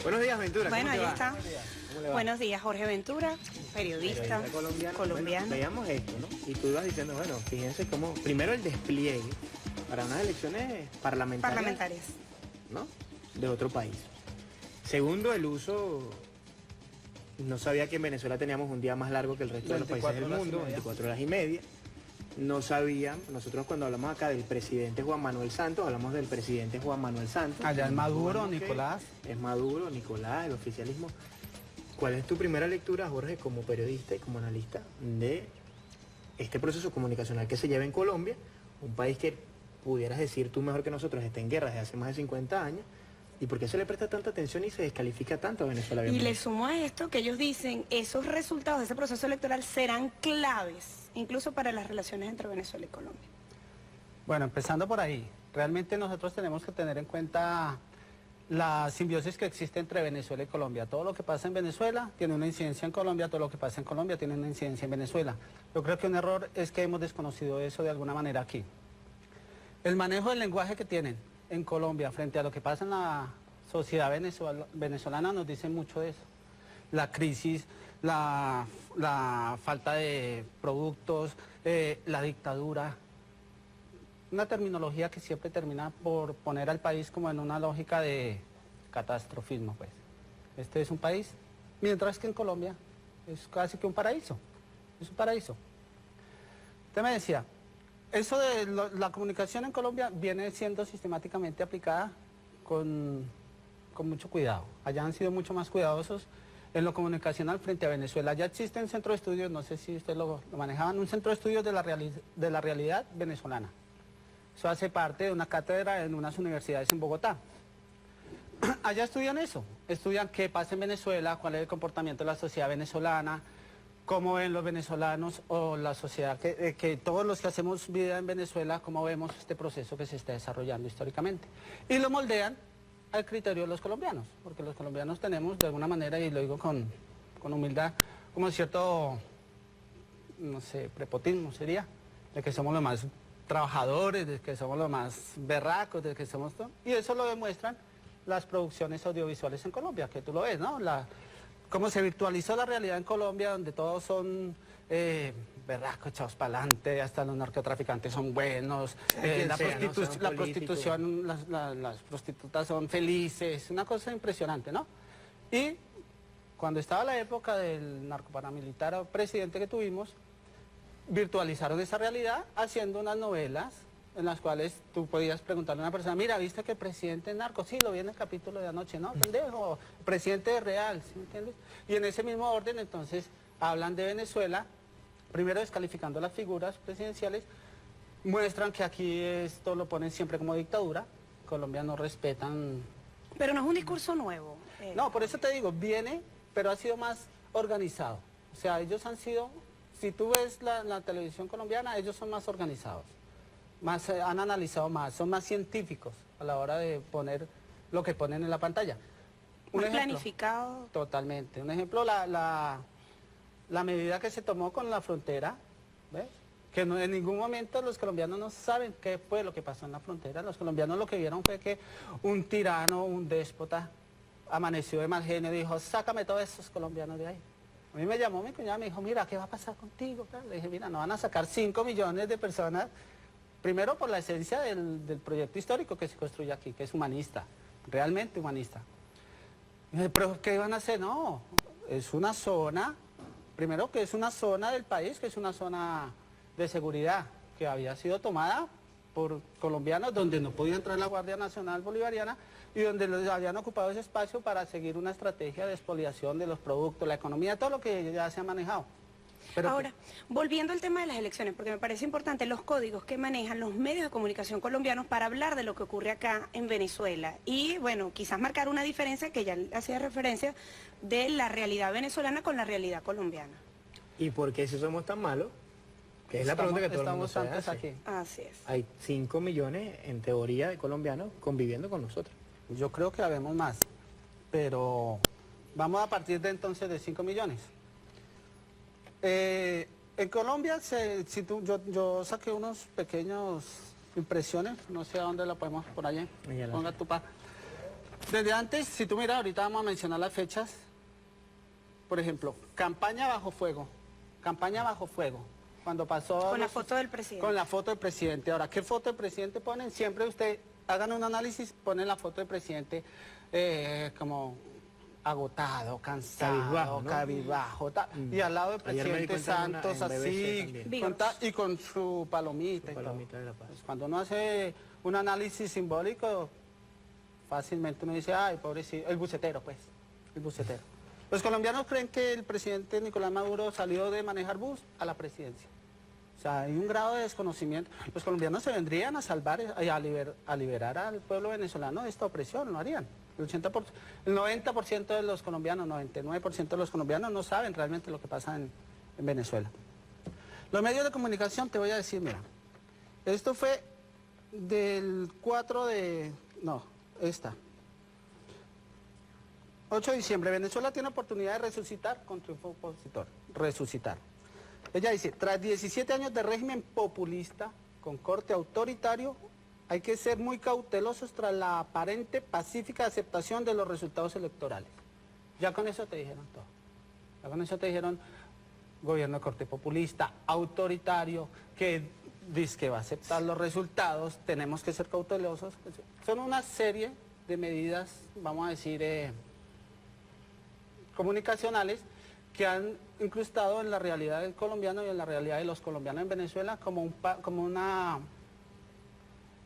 Buenos días, Ventura. Bueno, ahí está. ¿Cómo le va? Buenos días, Jorge Ventura, periodista colombiano. Bueno, veíamos esto, ¿no? Y tú ibas diciendo, bueno, fíjense cómo, primero el despliegue para unas elecciones parlamentarias, ¿no? De otro país. Segundo, el uso, no sabía que en Venezuela teníamos un día más largo que el resto de los países del mundo, 24 horas y media. No sabían, nosotros cuando hablamos acá del presidente Juan Manuel Santos, hablamos del presidente Juan Manuel Santos. Allá es Maduro, Nicolás. Es Maduro, Nicolás, el oficialismo. ¿Cuál es tu primera lectura, Jorge, como periodista y como analista de este proceso comunicacional que se lleva en Colombia? Un país que, pudieras decir tú mejor que nosotros, está en guerra desde hace más de 50 años. ¿Y por qué se le presta tanta atención y se descalifica tanto a Venezuela? Y le sumo a esto que ellos dicen, esos resultados de ese proceso electoral serán claves, incluso para las relaciones entre Venezuela y Colombia. Bueno, empezando por ahí, realmente nosotros tenemos que tener en cuenta la simbiosis que existe entre Venezuela y Colombia. Todo lo que pasa en Venezuela tiene una incidencia en Colombia, todo lo que pasa en Colombia tiene una incidencia en Venezuela. Yo creo que un error es que hemos desconocido eso de alguna manera aquí. El manejo del lenguaje que tienen en Colombia frente a lo que pasa en la sociedad venezolana nos dice mucho de eso. La crisis, la falta de productos, la dictadura. Una terminología que siempre termina por poner al país como en una lógica de catastrofismo, pues. Este es un país, mientras que en Colombia es casi que un paraíso. Es un paraíso. Usted me decía, eso de la comunicación en Colombia viene siendo sistemáticamente aplicada con mucho cuidado. Allá han sido mucho más cuidadosos en lo comunicacional frente a Venezuela. Ya existe un centro de estudios, no sé si usted lo manejaban, un centro de estudios de la realidad venezolana. Eso hace parte de una cátedra en unas universidades en Bogotá. Allá estudian eso, estudian qué pasa en Venezuela, cuál es el comportamiento de la sociedad venezolana, cómo ven los venezolanos o la sociedad, que todos los que hacemos vida en Venezuela, cómo vemos este proceso que se está desarrollando históricamente. Y lo moldean al criterio de los colombianos, porque los colombianos tenemos de alguna manera, y lo digo con humildad, como cierto, no sé, prepotismo sería, de que somos los más trabajadores, de que somos los más berracos, de que somos todo, y eso lo demuestran las producciones audiovisuales en Colombia, que tú lo ves, ¿no? Cómo se virtualizó la realidad en Colombia, donde todos son berracos, echados para adelante, hasta los narcotraficantes son buenos, la prostitución, las prostitutas son felices, una cosa impresionante, ¿no? Y cuando estaba la época del narcoparamilitar presidente que tuvimos, virtualizaron esa realidad haciendo unas novelas en las cuales tú podías preguntarle a una persona, mira, ¿viste que el presidente es narco? Sí, lo vi en el capítulo de anoche, ¿no? Pendejo, presidente es real, ¿sí me entiendes? Y en ese mismo orden, entonces, hablan de Venezuela, primero descalificando las figuras presidenciales, muestran que aquí esto lo ponen siempre como dictadura, Colombia no respetan... Pero no es un discurso nuevo. No, por eso te digo, viene, pero ha sido más organizado. O sea, ellos han sido... Si tú ves la televisión colombiana, ellos son más organizados, han analizado más, son más científicos a la hora de poner lo que ponen en la pantalla. Un ejemplo, planificado. Totalmente. Un ejemplo, la medida que se tomó con la frontera, ¿ves? Que no, en ningún momento los colombianos no saben qué fue lo que pasó en la frontera. Los colombianos lo que vieron fue que un tirano, un déspota, amaneció de mal genio y dijo, sácame todos esos colombianos de ahí. A mí me llamó mi cuñada, me dijo, mira, ¿qué va a pasar contigo? Le dije, mira, no van a sacar 5 millones de personas, primero por la esencia del proyecto histórico que se construye aquí, que es humanista, realmente humanista. Y dije, ¿pero qué van a hacer? No, es una zona, primero que es una zona del país, que es una zona de seguridad, que había sido tomada por colombianos, donde no podía entrar la Guardia Nacional Bolivariana, y donde les habían ocupado ese espacio para seguir una estrategia de expoliación de los productos, la economía, todo lo que ya se ha manejado. Pero ahora, volviendo al tema de las elecciones, porque me parece importante los códigos que manejan los medios de comunicación colombianos para hablar de lo que ocurre acá en Venezuela. Y bueno, quizás marcar una diferencia que ya hacía referencia de la realidad venezolana con la realidad colombiana. ¿Y por qué si somos tan malos? Que es la pregunta que todo el mundo se hace. Aquí. Así es. Hay 5 millones, en teoría, de colombianos conviviendo con nosotros. Yo creo que habemos más, pero vamos a partir de entonces de 5 millones. En Colombia, yo saqué unos pequeños impresiones, no sé a dónde la podemos por allá, ponga tu pa. Desde antes, si tú miras, ahorita vamos a mencionar las fechas. Por ejemplo, campaña bajo fuego. Campaña bajo fuego. Cuando pasó... Con la foto del presidente. Con la foto del presidente. Ahora, ¿qué foto del presidente ponen? Siempre usted, hagan un análisis, ponen la foto del presidente como agotado, cansado, cabizbajo, y al lado del presidente Santos así, y con su palomita. Palomita de la paz. Pues cuando uno hace un análisis simbólico, fácilmente uno dice, ay, pobrecito, el bucetero, pues, el bucetero. Los colombianos creen que el presidente Nicolás Maduro salió de manejar bus a la presidencia. O sea, hay un grado de desconocimiento. Los colombianos se vendrían a salvar, a liberar al pueblo venezolano de esta opresión, lo harían. El 90% de los colombianos, 99% de los colombianos no saben realmente lo que pasa en Venezuela. Los medios de comunicación, te voy a decir, mira, esto fue del 8 de diciembre, Venezuela tiene oportunidad de resucitar con triunfo opositor. Resucitar. Ella dice, tras 17 años de régimen populista, con corte autoritario, hay que ser muy cautelosos tras la aparente pacífica aceptación de los resultados electorales. Ya con eso te dijeron todo. Ya con eso te dijeron, gobierno de corte populista, autoritario, que dice que va a aceptar los resultados, tenemos que ser cautelosos. Son una serie de medidas, vamos a decir, comunicacionales que han incrustado en la realidad del colombiano y en la realidad de los colombianos en Venezuela como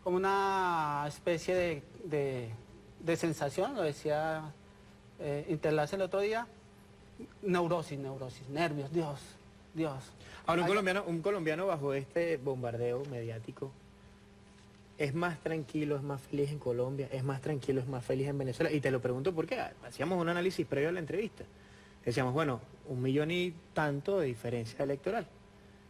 una especie de sensación, lo decía Interlace el otro día, neurosis, nervios, Dios. Ahora, un colombiano bajo este bombardeo mediático es más tranquilo, es más feliz en Colombia, es más tranquilo, es más feliz en Venezuela. Y te lo pregunto porque hacíamos un análisis previo a la entrevista. Decíamos, bueno, 1 millón y tanto de diferencia electoral.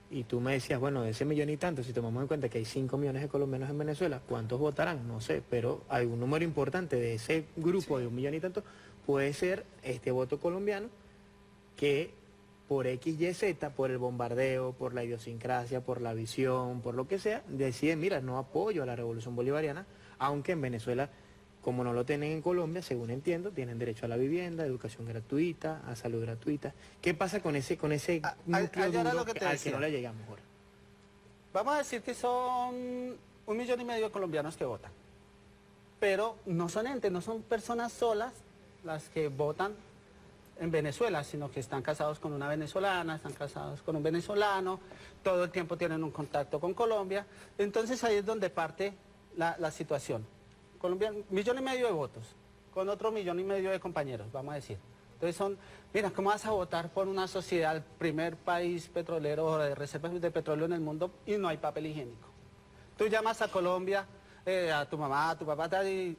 Y tú me decías, bueno, de ese 1 millón y tanto, si tomamos en cuenta que hay 5 millones de colombianos en Venezuela, ¿cuántos votarán? No sé, pero hay un número importante de ese grupo de 1 millón y tanto, puede ser este voto colombiano que por X, Y, Z, por el bombardeo, por la idiosincrasia, por la visión, por lo que sea, deciden, mira, no apoyo a la revolución bolivariana, aunque en Venezuela, como no lo tienen en Colombia, según entiendo, tienen derecho a la vivienda, a educación gratuita, a salud gratuita. ¿Qué pasa con ese núcleo duro al que no le llegamos ahora? Vamos a decir que son 1,5 millones de colombianos que votan, pero no son entes, no son personas solas las que votan en Venezuela, sino que están casados con una venezolana, están casados con un venezolano, todo el tiempo tienen un contacto con Colombia. Entonces ahí es donde parte la situación. Colombia, 1,5 millones de votos, con otro 1,5 millones de compañeros, vamos a decir. Entonces mira, ¿cómo vas a votar por una sociedad, el primer país petrolero de reservas de petróleo en el mundo y no hay papel higiénico? Tú llamas a Colombia, a tu mamá, a tu papá, y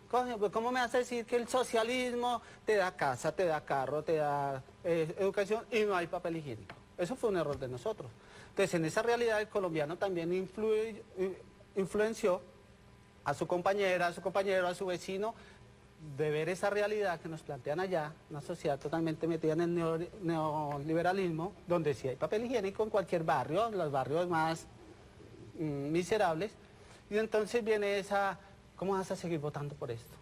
¿cómo me vas a decir que el socialismo te da casa, te da carro, te da educación y no hay papel higiénico? Eso fue un error de nosotros. Entonces, en esa realidad el colombiano también influenció a su compañera, a su compañero, a su vecino, de ver esa realidad que nos plantean allá, una sociedad totalmente metida en el neoliberalismo, donde sí hay papel higiénico en cualquier barrio, los barrios más miserables, y entonces viene esa... ¿Cómo vas a seguir votando por esto?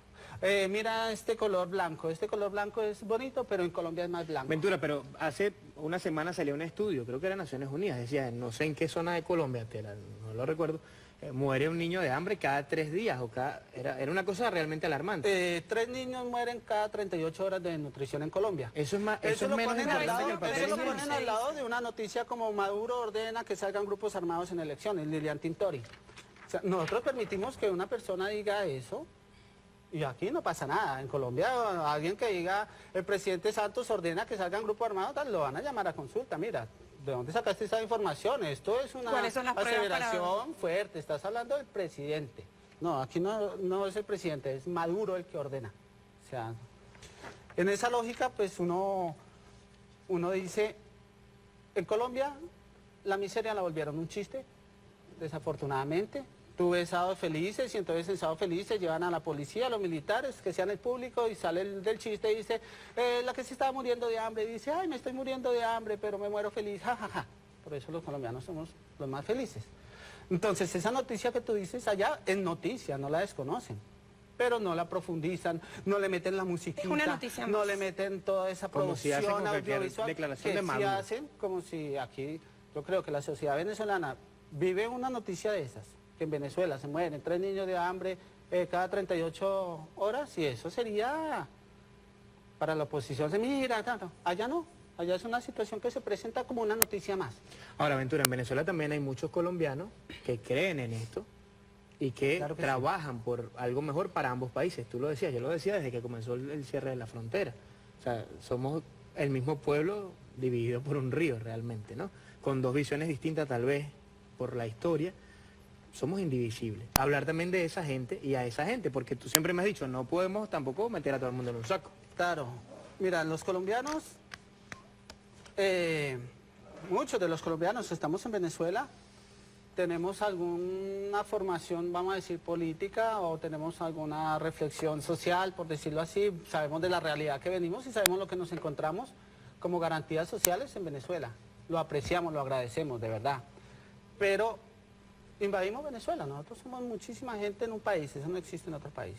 Mira este color blanco es bonito, pero en Colombia es más blanco. Ventura, pero hace una semana salió un estudio, creo que era Naciones Unidas, decía, no sé en qué zona de Colombia, no lo recuerdo, muere un niño de hambre cada 3 días, era una cosa realmente alarmante. 3 niños mueren cada 38 horas de nutrición en Colombia. Eso es menos importante que el papel. Eso lo ponen al lado de una noticia como Maduro ordena que salgan grupos armados en elecciones, Lilian Tintori. O sea, nosotros permitimos que una persona diga eso y aquí no pasa nada. En Colombia, alguien que diga, el presidente Santos ordena que salgan grupos armados, lo van a llamar a consulta. Mira, ¿de dónde sacaste esa información? Esto es una aseveración fuerte. Estás hablando del presidente. No, aquí no es el presidente, es Maduro el que ordena. O sea, en esa lógica, pues uno dice, en Colombia la miseria la volvieron un chiste, desafortunadamente. Tú ves Sábados Felices y entonces en Sábados Felices llevan a la policía, a los militares, que sean el público y sale del chiste y dice, la que se estaba muriendo de hambre, y dice, ay, me estoy muriendo de hambre, pero me muero feliz, jajaja. Por eso los colombianos somos los más felices. Entonces esa noticia que tú dices allá es noticia, no la desconocen. pero no la profundizan, no le meten la musiquita, es una noticia no más. le meten toda esa producción audiovisual declaración que de sí hacen, como si aquí, yo creo que la sociedad venezolana vive una noticia de esas, que en Venezuela se mueren 3 niños de hambre cada 38 horas, y eso sería, para la oposición se mira, tanto. Allá no, allá es una situación que se presenta como una noticia más. Ahora, Ventura, en Venezuela también hay muchos colombianos que creen en esto y que, Claro que trabajan por algo mejor para ambos países. Tú lo decías, yo lo decía desde que comenzó el cierre de la frontera. O sea, somos el mismo pueblo dividido por un río realmente, ¿no? Con dos visiones distintas tal vez por la historia, somos indivisibles. Hablar también de esa gente y a esa gente, porque tú siempre me has dicho, no podemos tampoco meter a todo el mundo en un saco. Claro, mira, los colombianos, muchos de los colombianos estamos en Venezuela, tenemos alguna formación, vamos a decir, política, o tenemos alguna reflexión social, por decirlo así, sabemos de la realidad que venimos y sabemos lo que nos encontramos como garantías sociales en Venezuela. Lo apreciamos, lo agradecemos, de verdad. Pero invadimos Venezuela, nosotros somos muchísima gente en un país, eso no existe en otro país.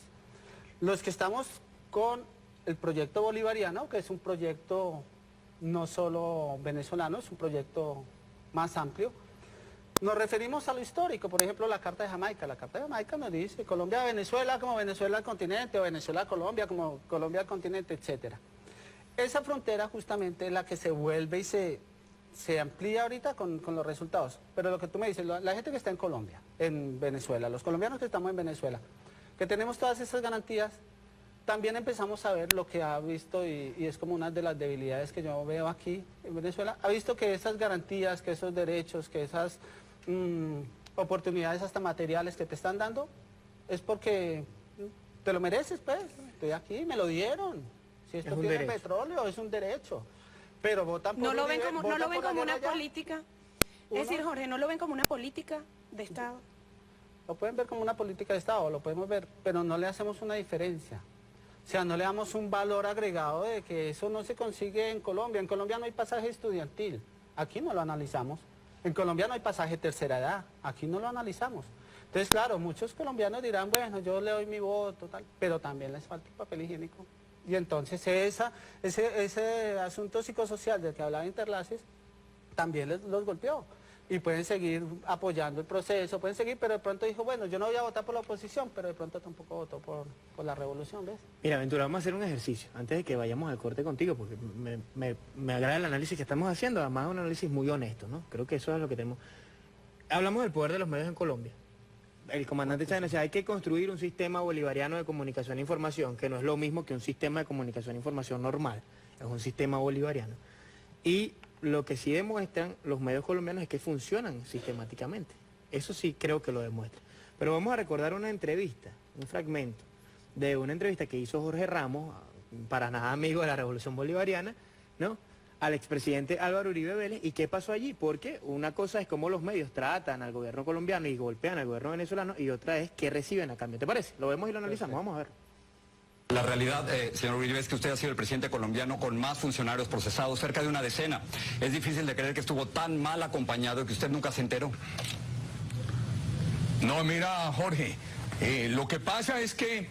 Los que estamos con el proyecto bolivariano, que es un proyecto no solo venezolano, es un proyecto más amplio, nos referimos a lo histórico, por ejemplo, la Carta de Jamaica. La Carta de Jamaica nos dice Colombia-Venezuela como Venezuela al continente, o Venezuela-Colombia como Colombia al continente, etc. Esa frontera justamente es la que se vuelve y se amplía ahorita con los resultados. Pero lo que tú me dices, la gente que está en Colombia, en Venezuela, los colombianos que estamos en Venezuela, que tenemos todas esas garantías, también empezamos a ver lo que ha visto, y es como una de las debilidades que yo veo aquí en Venezuela, ha visto que esas garantías, que esos derechos, que esas oportunidades hasta materiales que te están dando, es porque te lo mereces, pues, estoy aquí, me lo dieron. Si esto tiene petróleo, es un derecho. Pero votan por no lo ven como una política. Es decir, Jorge, no lo ven como una política de Estado. Lo pueden ver como una política de Estado, lo podemos ver, pero no le hacemos una diferencia. O sea, no le damos un valor agregado de que eso no se consigue en Colombia. En Colombia no hay pasaje estudiantil, aquí no lo analizamos. En Colombia no hay pasaje tercera edad, aquí no lo analizamos. Entonces, claro, muchos colombianos dirán, bueno, yo le doy mi voto, tal, pero también les falta el papel higiénico. Y entonces ese asunto psicosocial del que hablaba Interlaces también los golpeó. Y pueden seguir apoyando el proceso, pueden seguir, pero de pronto dijo, bueno, yo no voy a votar por la oposición, pero de pronto tampoco votó por la revolución, ¿ves? Mira, Ventura, vamos a hacer un ejercicio antes de que vayamos al corte contigo, porque me agrada el análisis que estamos haciendo, además es un análisis muy honesto, ¿no? Creo que eso es lo que tenemos. Hablamos del poder de los medios en Colombia. El comandante Chávez decía, hay que construir un sistema bolivariano de comunicación e información, que no es lo mismo que un sistema de comunicación e información normal, es un sistema bolivariano. Y lo que sí demuestran los medios colombianos es que funcionan sistemáticamente. Eso sí creo que lo demuestra. Pero vamos a recordar una entrevista, un fragmento de una entrevista que hizo Jorge Ramos, para nada amigo de la Revolución Bolivariana, ¿no?, al expresidente Álvaro Uribe Vélez. ¿Y qué pasó allí? Porque una cosa es cómo los medios tratan al gobierno colombiano y golpean al gobierno venezolano, y otra es qué reciben a cambio. ¿Te parece? Lo vemos y lo analizamos. Vamos a ver. La realidad, señor Uribe, es que usted ha sido el presidente colombiano con más funcionarios procesados, cerca de una decena. Es difícil de creer que estuvo tan mal acompañado y que usted nunca se enteró. No, mira, Jorge, lo que pasa es que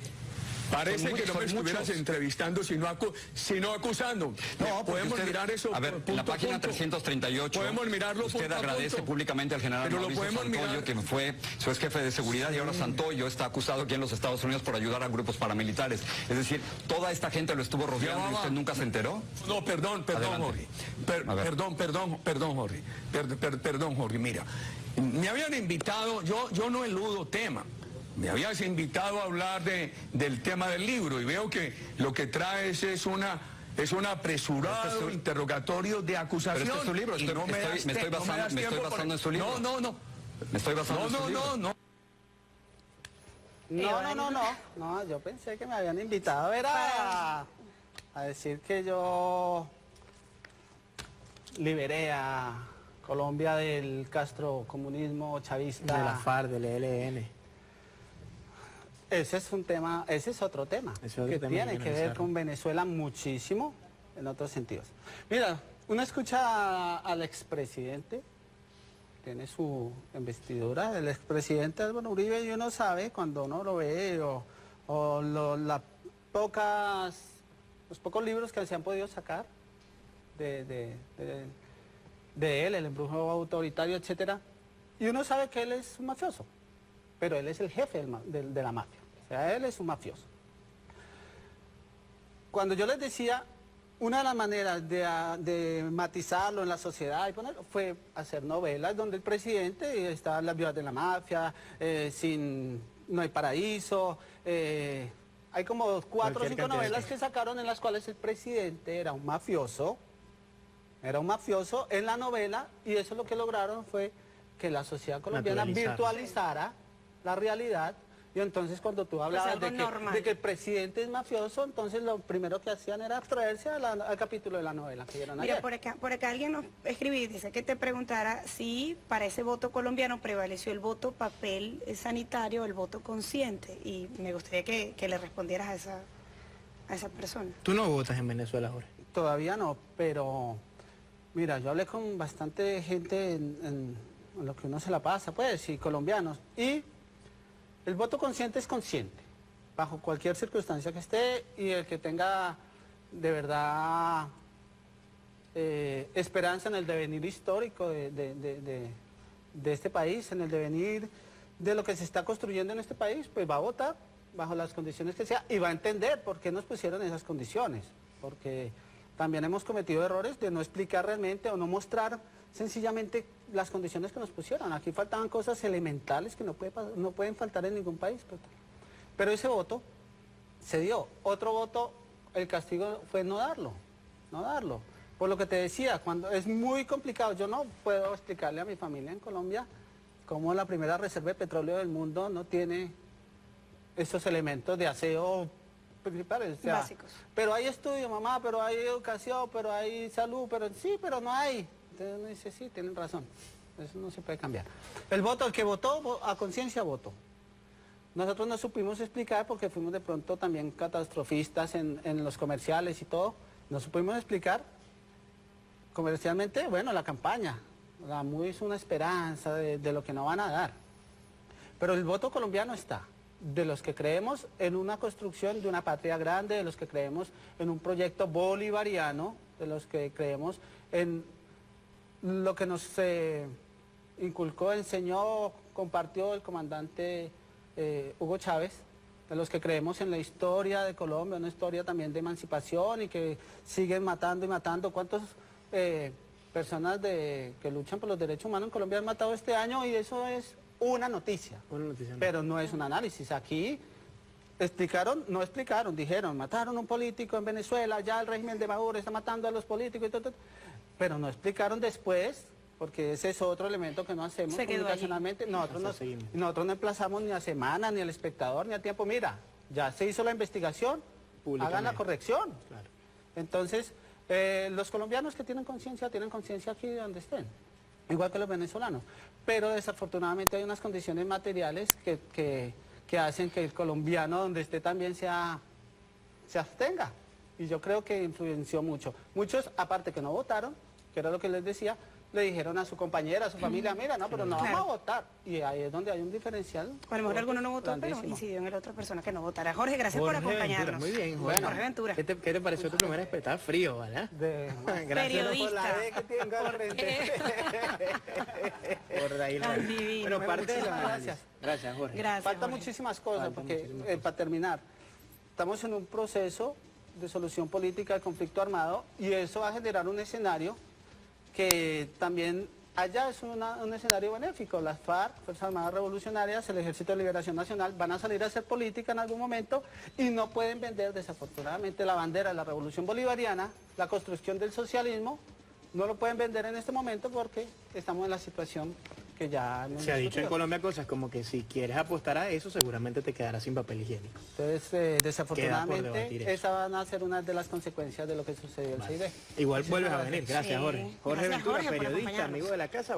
parece que no me estuvieras entrevistando, sino acusando. No, podemos usted, mirar eso. A ver, en la página 338, podemos mirarlo usted agradece públicamente al general Mauricio Santoyo, quien fue su ex jefe de seguridad, y ahora Santoyo está acusado aquí en los Estados Unidos por ayudar a grupos paramilitares. Es decir, toda esta gente lo estuvo rodeando y usted nunca se enteró. No, perdón, Jorge. Perdón, Jorge, mira. Me habían invitado, yo no eludo tema. Me habías invitado a hablar del tema del libro, y veo que lo que traes es un apresurado interrogatorio de acusación. Pero este es su libro, me estoy basando en su libro. No. Me estoy basando en su libro. No, yo pensé que me habían invitado a decir que yo liberé a Colombia del castrocomunismo chavista. De la FARC, del ELN. Ese es otro tema, que tiene que ver con Venezuela muchísimo en otros sentidos. Mira, uno escucha al expresidente, tiene su investidura, el expresidente Álvaro Uribe, y uno sabe cuando uno lo ve o o los pocos libros que se han podido sacar de él, el embrujo autoritario, etcétera, y uno sabe que él es un mafioso, pero él es el jefe de la mafia, o sea, él es un mafioso. Cuando yo les decía, una de las maneras de matizarlo en la sociedad y ponerlo fue hacer novelas donde el presidente está las viudas de la mafia, No hay paraíso, hay como 4 o 5 novelas que sacaron en las cuales el presidente era un mafioso en la novela, y eso lo que lograron fue que la sociedad colombiana virtualizara la realidad. Y entonces cuando tú hablabas de que el presidente es mafioso, entonces lo primero que hacían era abstraerse al capítulo de la novela que vieron ayer. Mira, por acá alguien nos escribió y dice que te preguntara si para ese voto colombiano prevaleció el voto papel sanitario o el voto consciente, y me gustaría que le respondieras a esa persona. ¿Tú no votas en Venezuela, Jorge? Todavía no, pero mira, yo hablé con bastante gente en lo que uno se la pasa, pues, y colombianos, y el voto consciente es consciente, bajo cualquier circunstancia que esté, y el que tenga de verdad esperanza en el devenir histórico de este país, en el devenir de lo que se está construyendo en este país, pues va a votar bajo las condiciones que sea, y va a entender por qué nos pusieron esas condiciones, porque también hemos cometido errores de no explicar realmente o no mostrar sencillamente las condiciones que nos pusieron. Aquí faltaban cosas elementales que no pueden faltar en ningún país. Pero ese voto se dio. Otro voto, el castigo fue no darlo. Por lo que te decía, cuando es muy complicado, yo no puedo explicarle a mi familia en Colombia cómo la primera reserva de petróleo del mundo no tiene esos elementos de aseo principales. O sea, básicos. Pero hay estudio, mamá, pero hay educación, pero hay salud, pero sí, pero no hay. Entonces uno dice, sí, tienen razón, eso no se puede cambiar. El voto, el que votó, a conciencia votó. Nosotros no supimos explicar porque fuimos de pronto también catastrofistas en los comerciales y todo. No supimos explicar comercialmente, bueno, la campaña. La MUD hizo una esperanza de lo que no van a dar. Pero el voto colombiano está. De los que creemos en una construcción de una patria grande, de los que creemos en un proyecto bolivariano, de los que creemos en lo que nos inculcó, enseñó, compartió el comandante Hugo Chávez, de los que creemos en la historia de Colombia, una historia también de emancipación y que siguen matando y matando. ¿Cuántas personas que luchan por los derechos humanos en Colombia han matado este año? Y eso es una noticia, pero no es un análisis. Aquí no explicaron, dijeron, mataron a un político en Venezuela, ya el régimen de Maduro está matando a los políticos y todo. Pero no explicaron después, porque ese es otro elemento que no hacemos comunicacionalmente. Nosotros no emplazamos ni a Semana, ni al Espectador, ni a Tiempo. Mira, ya se hizo la investigación, hagan la corrección. Claro. Entonces, los colombianos que tienen conciencia aquí donde estén, igual que los venezolanos. Pero desafortunadamente hay unas condiciones materiales que hacen que el colombiano donde esté también se abstenga. Y yo creo que influenció mucho. Muchos, aparte que no votaron, que era lo que les decía, le dijeron a su compañera, a su familia, mira, no, pero no vamos a votar. Y ahí es donde hay un diferencial. A lo mejor alguno no votó, pero incidió en la otra persona que no votara. Jorge, gracias por acompañarnos. Muy bien, Jorge. Jorge Ventura. ¿Qué te pareció tu primera espectáculo? Frío, ¿verdad? Gracias por la E que tengo al frente. Por ahí. Bueno, parte de la gracias. Gracias, Jorge. Gracias, Faltan muchísimas cosas, porque para terminar, estamos en un proceso de solución política del conflicto armado, y eso va a generar un escenario que también allá es un escenario benéfico. Las FARC, Fuerzas Armadas Revolucionarias, el Ejército de Liberación Nacional van a salir a hacer política en algún momento y no pueden vender desafortunadamente la bandera de la Revolución Bolivariana, la construcción del socialismo, no lo pueden vender en este momento porque estamos en la situación que ya no se ha dicho en Colombia cosas como que si quieres apostar a eso seguramente te quedarás sin papel higiénico. Entonces, desafortunadamente, esas van a ser una de las consecuencias de lo que sucedió en CID. Igual vuelves a venir. Gracias, Jorge. Jorge Ventura, periodista, amigo de la casa.